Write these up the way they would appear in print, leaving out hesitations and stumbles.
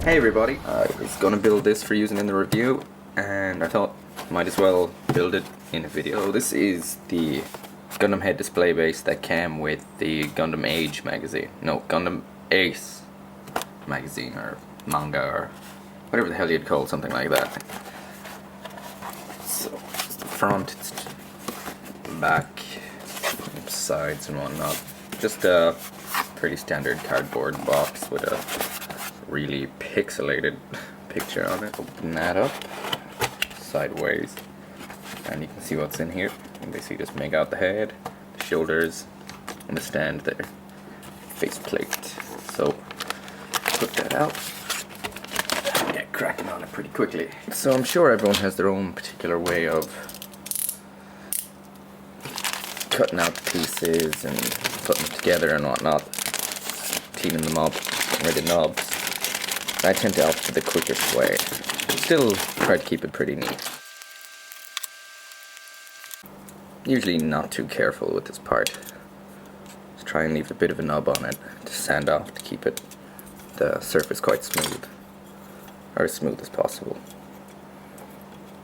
Hey everybody, I was gonna build this for using in the review, and I thought might as well build it in a video. This is the Gundam head display base that came with the Gundam Age magazine. No, Gundam Ace magazine, or manga, or whatever the hell you'd call something like that. So, it's the front, it's the back, sides and whatnot. Just a pretty standard cardboard box with a really pixelated picture on it. Open that up sideways and you can see what's in here. You can basically just make out the head, the shoulders, and the stand there. Face plate. So put that out and get cracking on it pretty quickly. So I'm sure everyone has their own particular way of cutting out the pieces and putting them together and whatnot, cleaning them up, getting rid of knobs. I tend to opt for the quickest way. Still try to keep it pretty neat. Usually not too careful with this part. Just try and leave a bit of a nub on it to sand off to keep the surface quite smooth, or as smooth as possible.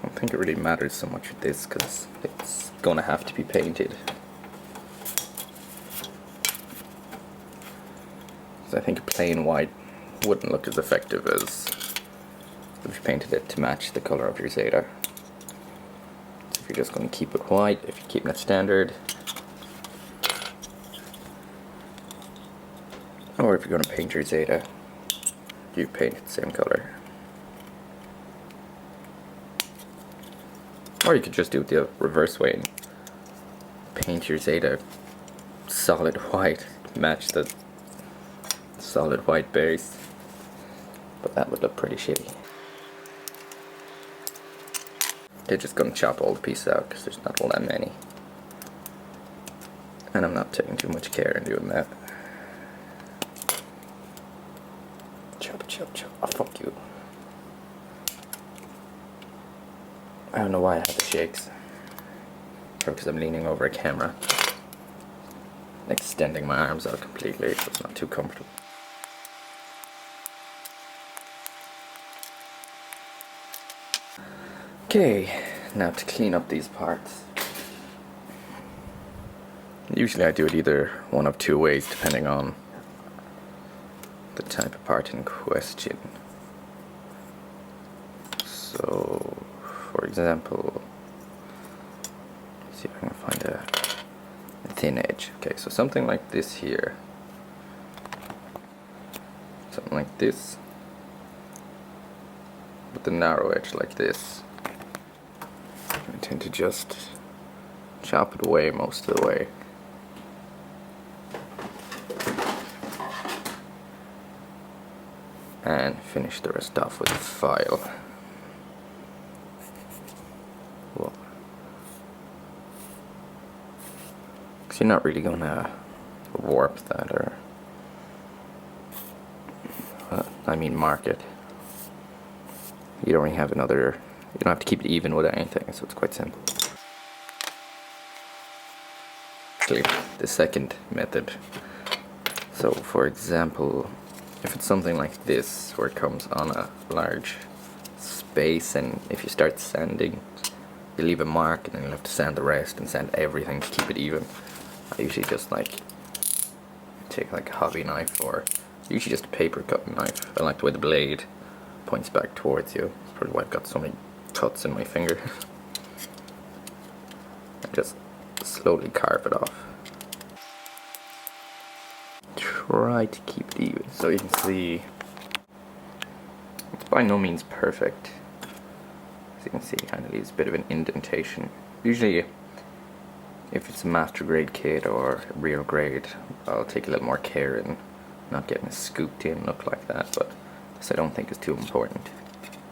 I don't think it really matters so much with this because it's gonna have to be painted. So I think plain white wouldn't look as effective as if you painted it to match the color of your Zeta. So if you're just going to keep it white, if you're keeping it standard, or if you're going to paint your Zeta, you paint it the same color. Or you could just do it the reverse way and paint your Zeta solid white, match the solid white base. But that would look pretty shitty. They're just gonna chop all the pieces out because there's not all that many. And I'm not taking too much care in doing that. Chop, chop, chop. Oh, fuck you. I don't know why I have the shakes. Probably because I'm leaning over a camera. Extending my arms out completely, so it's not too comfortable. Okay, now to clean up these parts. Usually I do it either one of two ways depending on the type of part in question. So, for example, let's see if I can find a thin edge. Okay, so something like this here. Something like this. With the narrow edge like this. I tend to just chop it away most of the way. And finish the rest off with a file. Whoa. Because you're not really going to warp that or mark it. You don't really have another. You don't have to keep it even with anything, so it's quite simple. Actually, the second method. So, for example, if it's something like this, where it comes on a large space, and if you start sanding, you leave a mark, and then you'll have to sand the rest and sand everything to keep it even. I usually just take a hobby knife, or usually just a paper cutting knife. I like the way the blade points back towards you. That's probably why I've got so many cuts in my finger. And just slowly carve it off. Try to keep it even. So you can see it's by no means perfect. As you can see, it kind of leaves a bit of an indentation. Usually if it's a master grade kit or real grade, I'll take a little more care in not getting a scooped in look like that, but this I don't think is too important.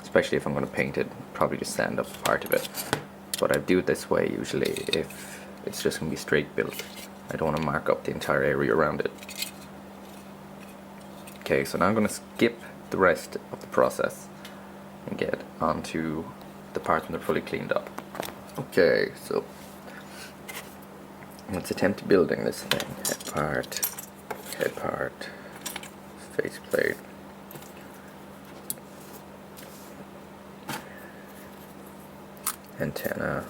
Especially if I'm going to paint it, probably just sand up part of it. But I do it this way usually if it's just going to be straight built. I don't want to mark up the entire area around it. Okay, so now I'm going to skip the rest of the process and get onto the parts when they're fully cleaned up. Okay, so let's attempt building this thing. Head part, faceplate. antenna.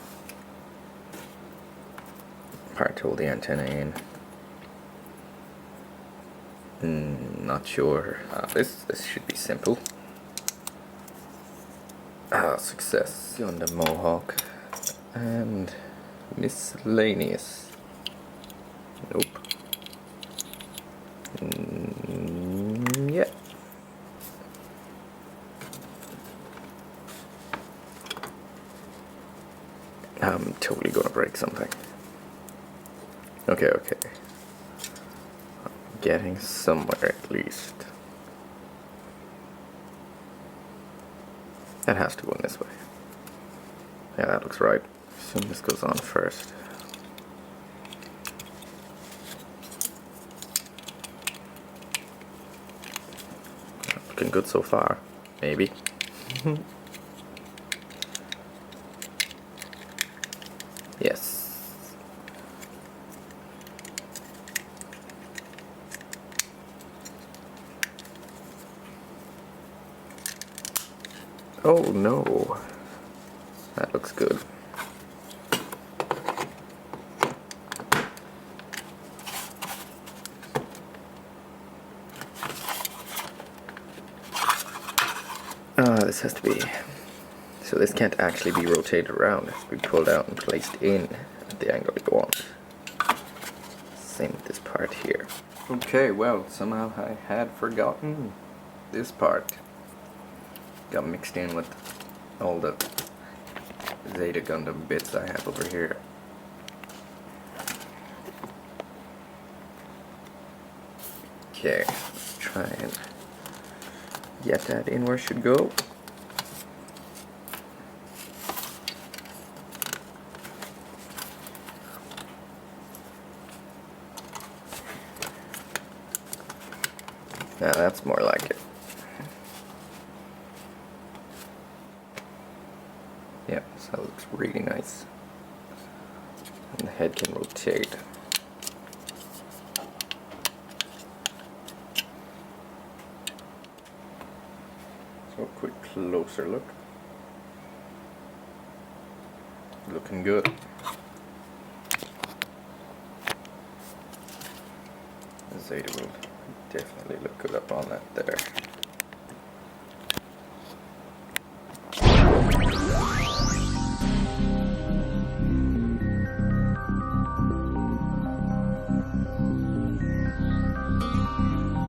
Part to hold the antenna in. Not sure. This should be simple. Success. Gundam Mohawk. And miscellaneous. Nope. Yeah. I'm totally gonna break something. Okay. I'm getting somewhere at least. That has to go in this way. Yeah, that looks right. Assume this goes on first. Looking good so far. Maybe. Yes. Oh no. That looks good. This has to be... So this can't actually be rotated around. It has to be pulled out and placed in at the angle you want. Same with this part here. Okay, well, somehow I had forgotten this part. Got mixed in with all the Zeta Gundam bits I have over here. Okay, let's try and get that in where it should go. Now that's more like it. Yep, so that looks really nice. And the head can rotate. So a quick closer look. Looking good. Zeta will definitely look good up on that there.